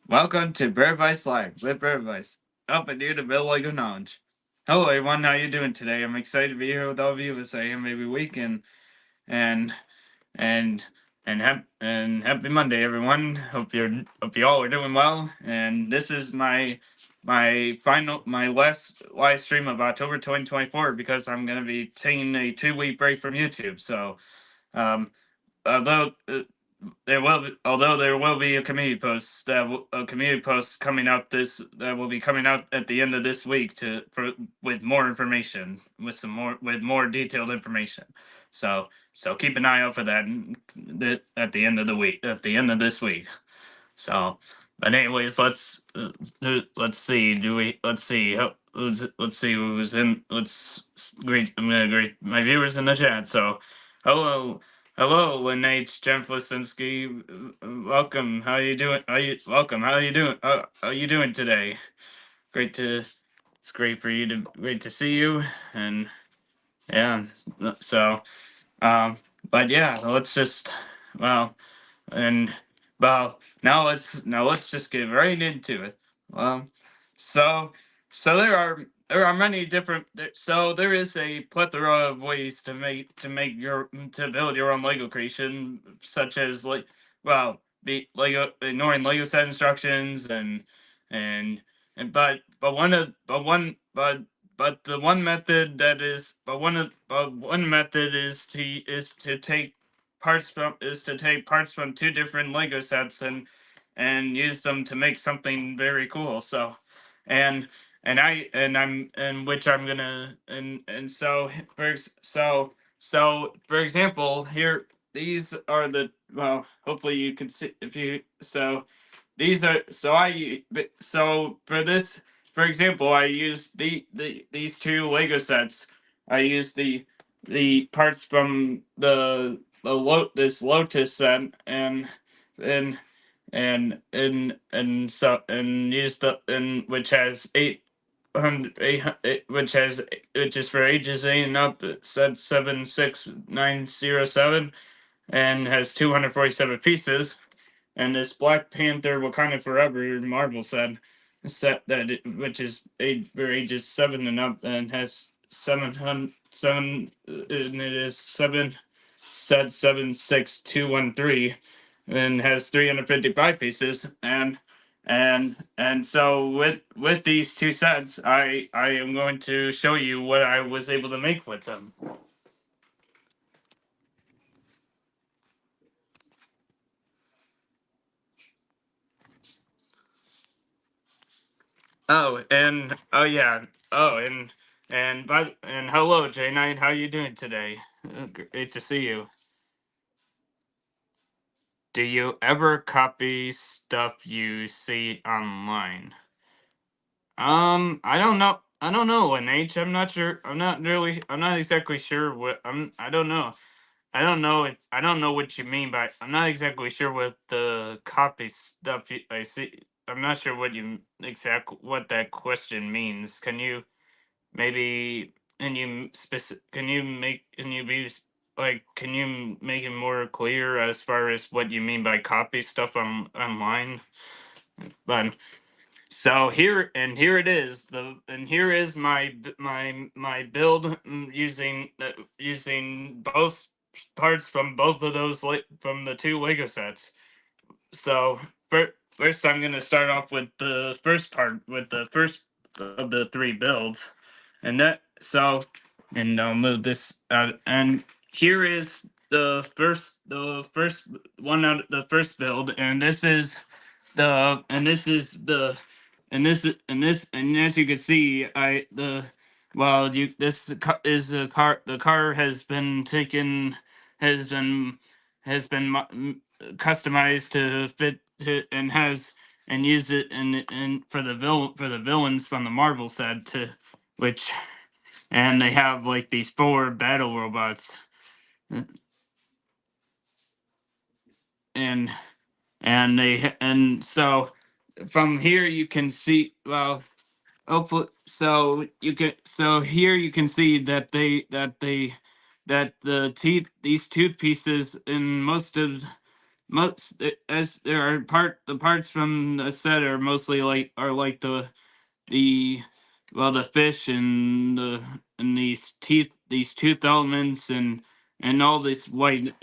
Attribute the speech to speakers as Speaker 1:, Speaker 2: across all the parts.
Speaker 1: Welcome to Bird Vice Live with Bird Vice, up and near the middle of knowledge. Hello everyone, how you doing today? I'm excited to be here with all of you this AM every week and and and happy Monday everyone. Hope you all are doing well. And this is my last live stream of October 2024 because I'm gonna be taking a 2 week break from YouTube. So um although there will be a community post coming out that will be coming out at the end of this week with more information, with more detailed information. So keep an eye out for that at the end of the week, at the end of this week. So, but anyways, let's see. Do we let's see. Let's see who's in. Let's greet. I'm gonna greet my viewers in the chat. So, hello, hello, Lynn Jennifer Lisinski. Welcome. How you doing? Are you welcome? How you doing? How you doing today? Great to. It's great to see you. And yeah. So, um. But yeah, let's just. Well. And well, now let's just get right into it. Well, so so there are many different so there is a plethora of ways to build your own Lego creation, such as be Lego ignoring Lego set instructions and but one of but the one method that is but one method is to take parts from two different Lego sets and use them to make something very cool. So, and and which I'm gonna and so for example here these are the hopefully you can see if you so these are so I so for this for example I use these two Lego sets. I use the parts from this Lotus set and and use the and which has 800 which is for ages 8 and up, set 76907 and has 247 pieces. And this Black Panther Wakanda Forever Marvel which is for ages 7 and up and has 707 and it is 76213 and has 355 pieces. And so with these two sets I am going to show you what I was able to make with them. Oh, and oh yeah. Oh, and hello, J Knight. How you doing today? Great to see you. Do you ever copy stuff you see online? I don't know. I don't know, NH. I'm not sure. I'm not exactly sure what. I don't know. I don't know what you mean by. I'm not exactly sure what the copy stuff I see. I'm not sure what that question means. Can you maybe can you be can you make it more clear as far as what you mean by copy stuff online? But so here it is. Here is my build, using both parts from both of those from the two Lego sets. So first I'm gonna start off with the first part, with the first of the three builds, and that so and I'll move this out. And here is the first one out the first build, and this is the and this is the and as you can see, I the well you this is a car. The car has been taken, has been customized to fit to and has and use it and for the villains from the Marvel set, to which and they have like these four battle robots, and and so from here you can see, hopefully, so here you can see that the teeth these tooth pieces in most of as there are the parts from the set are mostly like the well the fish and these tooth elements and all this white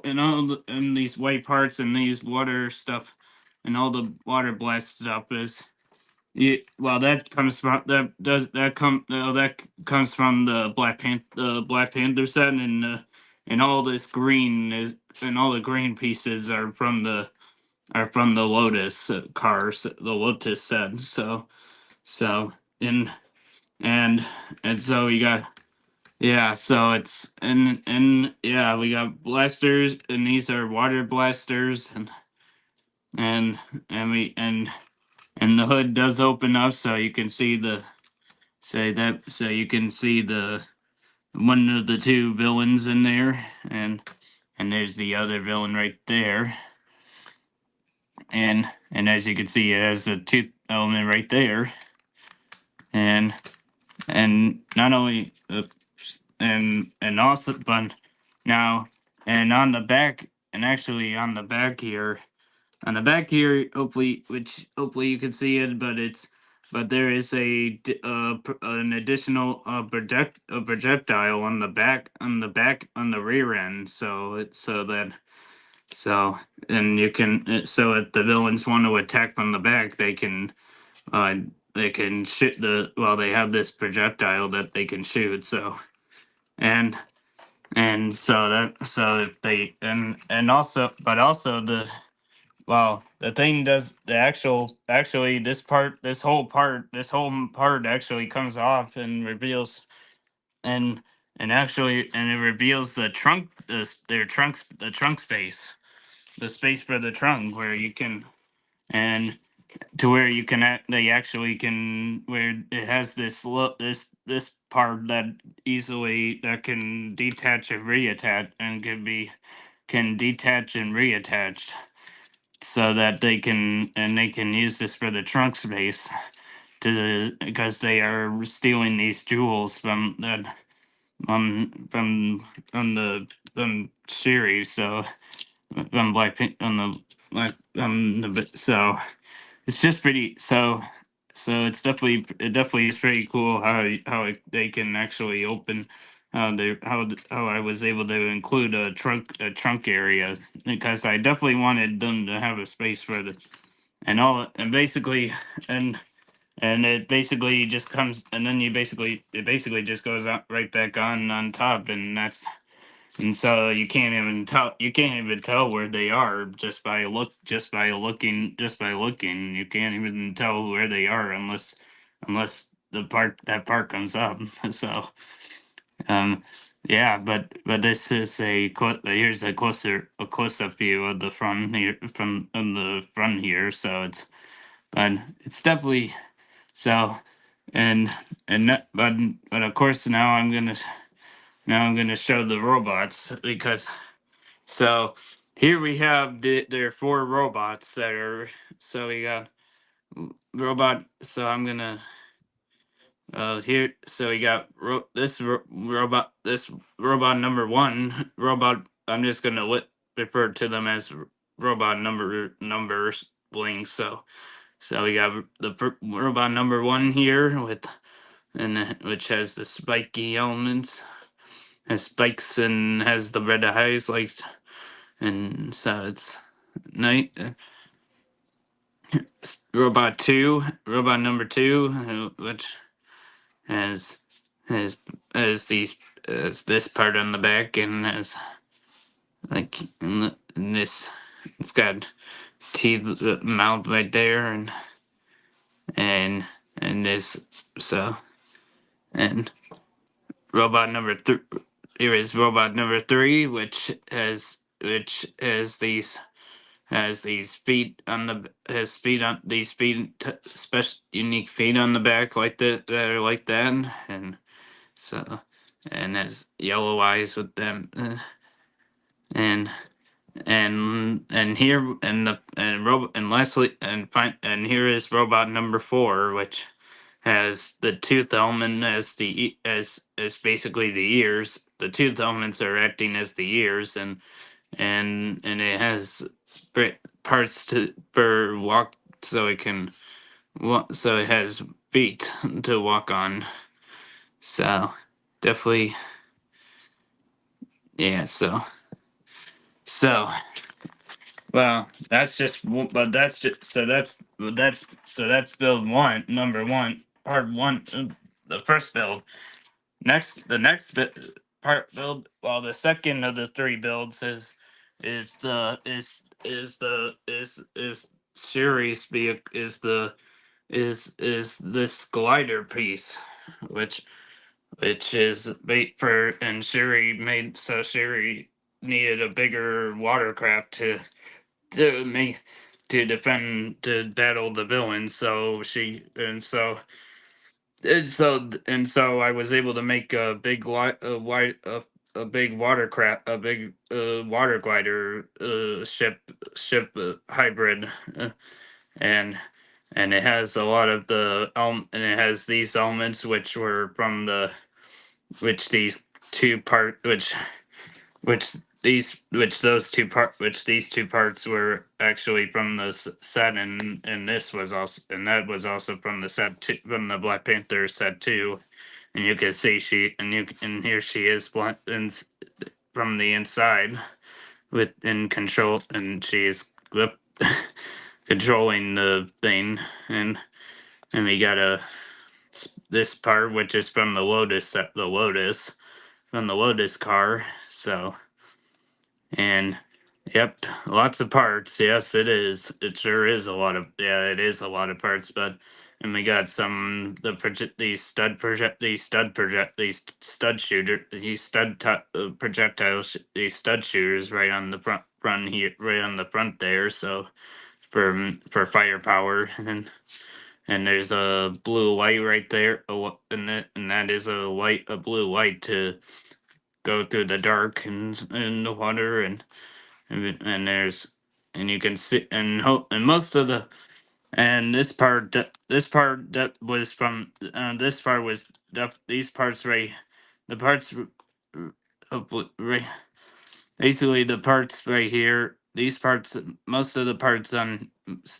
Speaker 1: and and these white parts and these water stuff and all the water blast stuff is well that comes from that comes from the Black Panther set and all this green is and all the green pieces are from the Lotus cars the Lotus set so and and and so we got yeah so it's and yeah we got blasters and these are water blasters and and we and the hood does open up so you can see so you can see the one of the two villains in there and there's the other villain right there and as you can see it has a tooth element right there and and not only and also but now and on the back and actually on the back here hopefully which hopefully you can see it but there is an additional a projectile on the back on the rear end so it's so that so and you can so if the villains want to attack from the back uh they can shoot they have this projectile that they can shoot and and so that so if they and also but also the thing does the actually this whole part actually comes off and reveals and and it reveals the trunk space the space for the trunk where you can and to where you can they actually can where it has this part that easily that can detach and reattach and can detach and reattach so that they can use this for the trunk space because they are stealing these jewels from the series from Blackpink on the like so it's just pretty it's it definitely is pretty cool they can actually open how I was able to include a trunk area because I definitely wanted them to have a space for the and all and basically and and it basically just comes and then it basically just goes out right back on top and so you can't even tell where they are just by looking you can't even tell where they are unless that part comes up so um yeah but this is here's a close up view of the front here from of the front here so but it's definitely so and but of course now I'm gonna show the robots because so here we have there are four robots that are so we got robot so I'm gonna here so we got this robot number one robot I'm just gonna refer to them as robot numbers blinks so we got robot number one here with which has the spiky elements has spikes and has the red eyes like and so it's night robot number two which has has has these has this part on the back and has like in this it's got teeth mouth right there and and this so and robot number three here is robot number three which has these feet on the has feet on these feet special unique feet on the back like that are like that so and has yellow eyes with them and and here and the and robot and lastly and here is robot number four which has the tooth element as as basically the ears the tooth elements are acting as the ears and it has parts to for walk, so it can so it has feet to walk on. So definitely, yeah. So well, that's just but that's just that's build one, number one, part one, the first build. The next part build, well, the second of the three builds is the is Shuri's vehicle, is this glider piece, which is bait for, and Shuri needed a bigger watercraft to make to defend, to battle the villains. So she and so I was able to make a big a big watercraft, a big water glider ship hybrid, and it has a lot of and it has these elements which were from the which these two part which these two parts were actually from the set, and this was also, and that was also from the set two, from the Black Panther set too. And you can see and here she is from the inside with in control, and she is controlling the thing. And we got this part which is from the Lotus from the Lotus car. So, and yep, lots of parts. Yes, it is. It sure is a lot of, yeah, it is a lot of parts. But and we got some these stud shooter these these stud shooters right on the front here, right on the front there. So for firepower, and there's a blue light right there, and that is a blue light to go through the dark and in the water, and there's, and you can see, and most of the, and this part that was from this part was these parts right, the parts right, basically the parts right here, these parts, most of the parts on,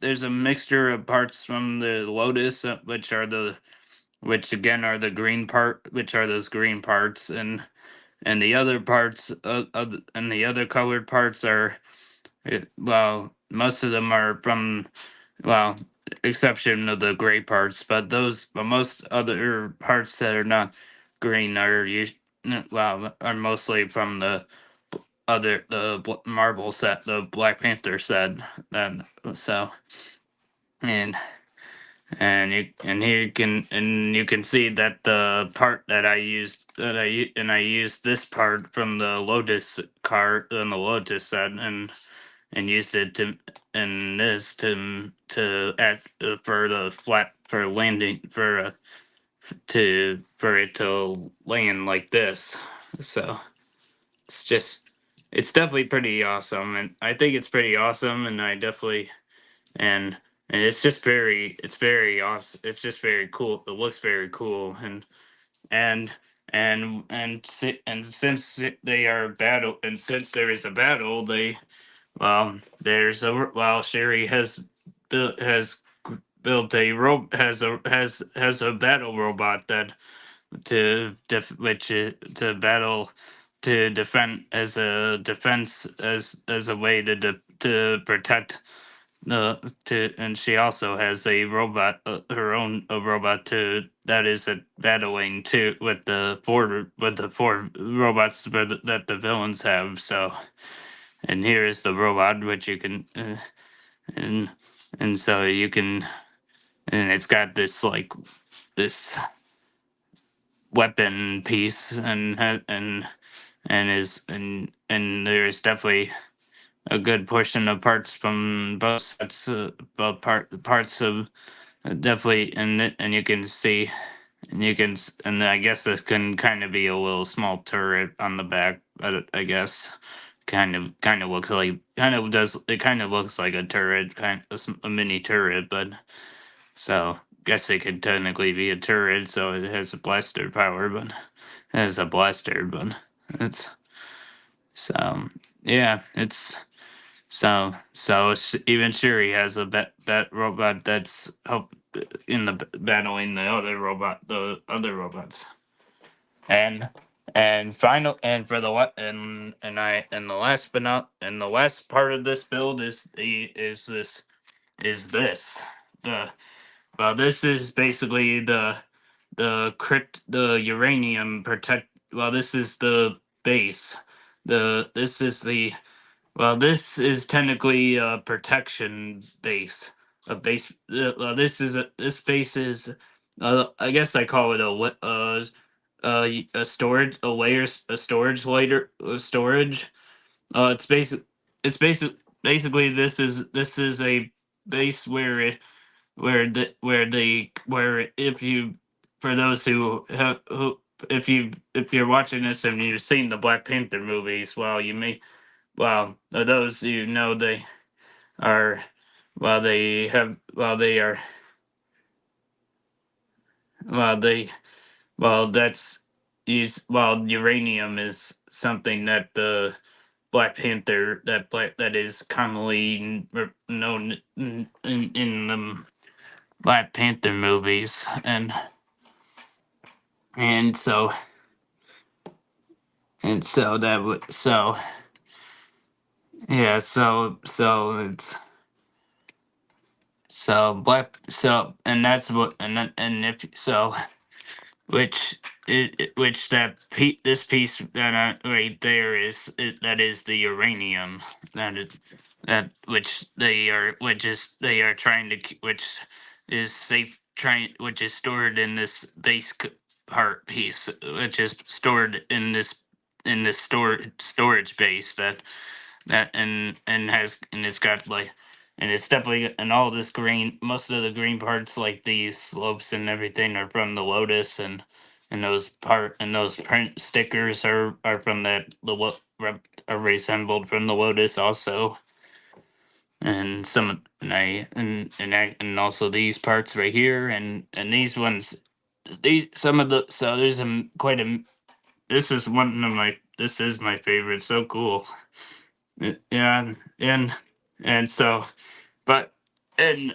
Speaker 1: there's a mixture of parts from the Lotus, which again are the green part, which are those green parts, and the other parts and the other colored parts are, well, most of them are from, well, exception of the gray parts, but most other parts that are not green well, are mostly from the Marvel set, the Black Panther set. That so and and here you can see that the part that I used, I used this part from the Lotus car and the Lotus set, and used it to, and this to add for the flat, for landing, for it to land like this. So it's just, it's definitely pretty awesome, and I think it's pretty awesome, and I definitely, and it's just it's very awesome. It's just very cool. It looks very cool, and and since they are battle, and since there is a battle, there's a, Sherry has built a has a battle robot that which is to battle, to defend, as a defense, as a way to protect to, and she also has a robot, her own a robot to, that is battling too with the four robots that the villains have. So, and here is the robot which you can and so you can, and it's got this like this weapon piece, and there's definitely a good portion of parts from both sets, both parts of, definitely, and you can see, and and I guess this can kind of be a little small turret on the back, but I guess kind of looks like, kind of does, it kind of looks like a turret, a mini turret, but so guess it could technically be a turret, so it has a blaster power, but it has a blaster, but it's, so yeah, it's Even Shuri has a bat robot that's help in the battling the other robots. And final and for the and the last but not and the last part of this build is this the this is basically the uranium protect. This is the base. This is the this is technically a protection base. A base. This base is. I guess I call it a storage a layers a storage layer storage. It's basic. It's basically this is a base where if you for those who if you're watching this and you've seen the Black Panther movies, you may those who know they are they have they are they that's use uranium is something that the Black Panther that is commonly known in the Black Panther movies and so that would yeah it's black and that's what and if which which this piece right there that is the uranium that is that which they are trying to which is safe trying which is stored in this part piece which is stored in this storage base and it's got and it's definitely and all this green most of the green parts like these slopes and everything are from the Lotus and those print stickers are from are resembled from the Lotus also and some and also these parts right here and these ones these some of the so there's quite a this is one of my this is my favorite so cool. Yeah, and so, but and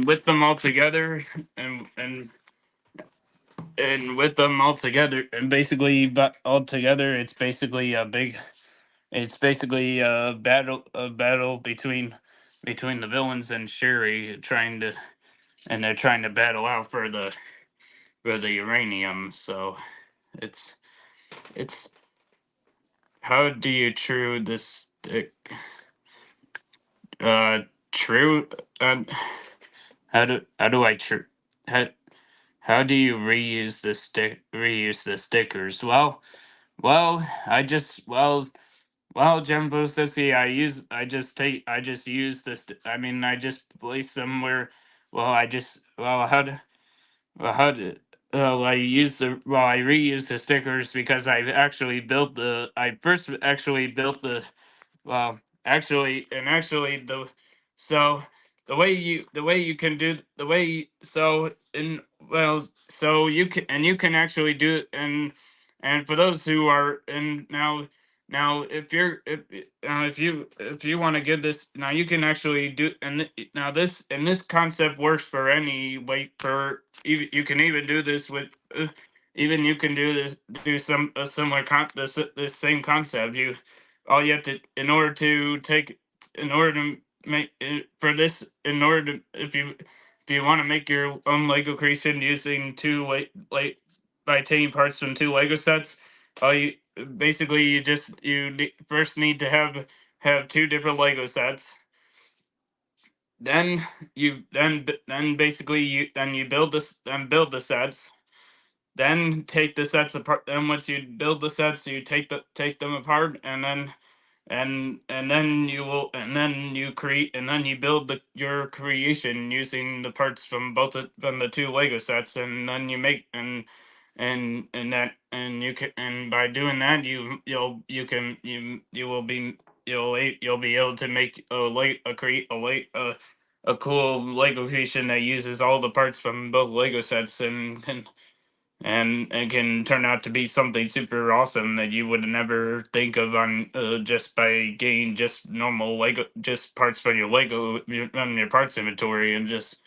Speaker 1: with them all together, and and and with them all together, and basically, but all together, it's basically a battle between the villains and Shuri and they're trying to battle out for the uranium. So it's it's how do you true this uh true um how do I how how do you reuse the stickers? I just Jumbo Sissy, I just use this I mean I just place them where I just how do I use I reuse the stickers because I first actually built actually so the way you can do the way so in so you can actually do and for those who are and now if you want to give this now you can actually do now this concept works for any weight for even you can even do this with even you can do some a similar this same concept you all you have to in order to make for this in order to if you want to make your own Lego creation using two by taking parts from two Lego sets, all you basically first need to have two different Lego sets. Then then basically you build the sets. Then take the sets apart. Then once you build the sets, you take them apart, and then and then you create and then you build your creation using the parts from from the two Lego sets, and then you make and that and you can and by doing that you will be you'll be able to make create a cool Lego creation that uses all the parts from both Lego sets and it can turn out to be something super awesome that you would never think of on just by getting just normal Lego, just parts from your on your parts inventory, and just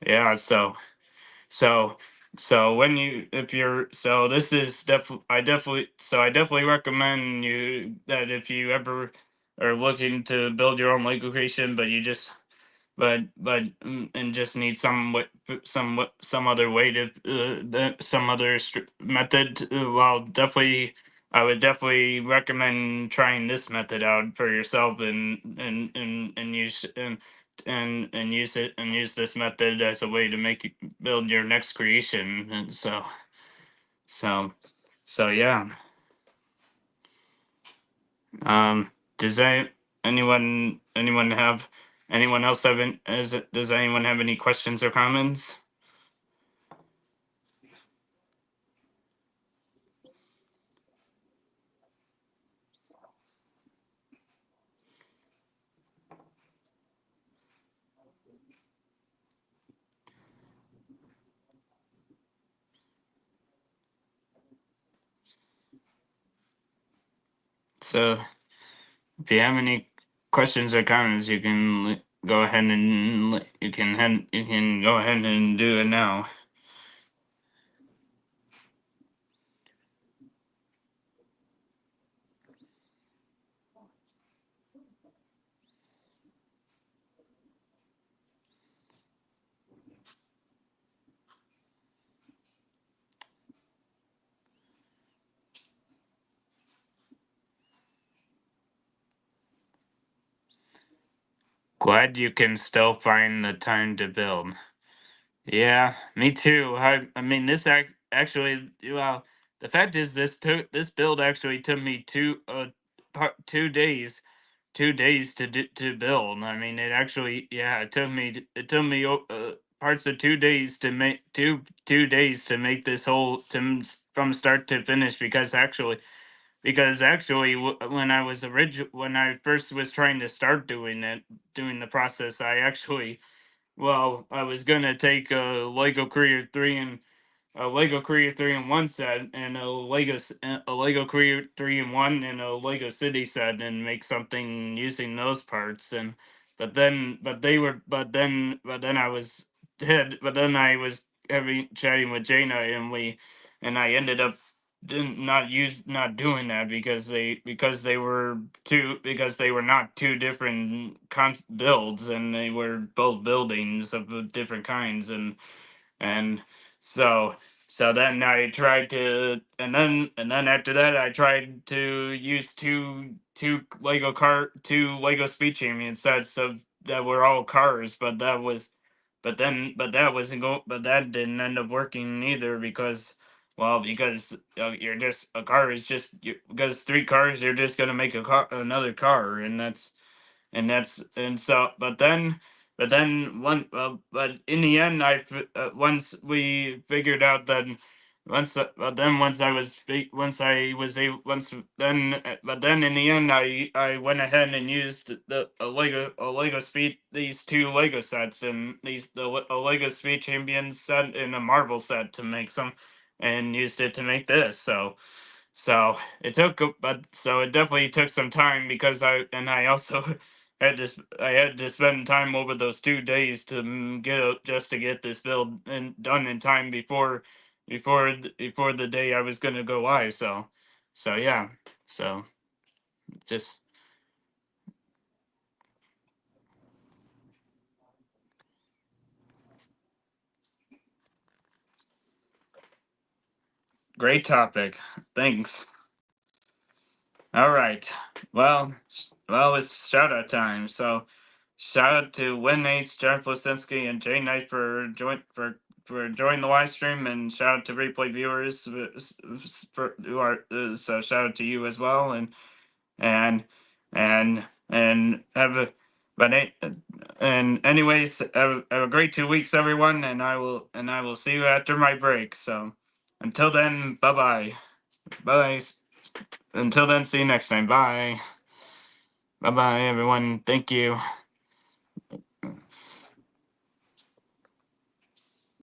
Speaker 1: yeah. So so when you if you're so this is definitely I definitely recommend you that if you ever are looking to build your own Lego creation, but you just and just need some other way to some other method. Well, definitely, I would definitely recommend trying this method out for yourself, and use and use it and use this method as a way to build your next creation. And so so yeah. Does anyone else have does anyone have any questions or comments? So if you have any questions or comments, you can go ahead and you can go ahead and do it now. Glad you can still find the time to build. Yeah, me too. I mean, actually, well, the fact is, this build actually took me 2 days, 2 days to build. I mean, it actually, yeah, it took me parts of 2 days to make 2 days to make this whole from start to finish, because actually when I first was trying to start doing the process, I was gonna take a Lego Creator 3-in-1 set, and a Lego Creator 3-in-1 and a Lego City set, and make something using those parts. And but then I was having chatting with Jaina, and I ended up didn't not use not doing that because they were not two different builds, and they were both buildings of different kinds. And so then I tried to and then after that I tried to use two Lego Speed Champion sets of that were all cars, but that didn't end up working either, because because you're just a car is just because three cars, you're just gonna make another car, and so but then one but in the end once we figured out that once I was able once then but then in the end I went ahead and used a Lego Speed these two Lego sets, and a Lego Speed Champion set and a Marvel set to make some, and used it to make this. So it definitely took some time, because I also I had to spend time over those 2 days to just to get this build and done in time before the day I was gonna go live. So yeah, so just great topic. Thanks. All right. It's shout out time. So, shout out to Win H, Jeff Lisinski, and Jay Knight for joining the live stream, and shout out to replay viewers who are so shout out to you as well, and and have a but and anyways, have a great 2 weeks, everyone, and I will see you after my break. So until then, bye bye. Until then, see you next time. Bye. Bye bye, everyone. Thank you.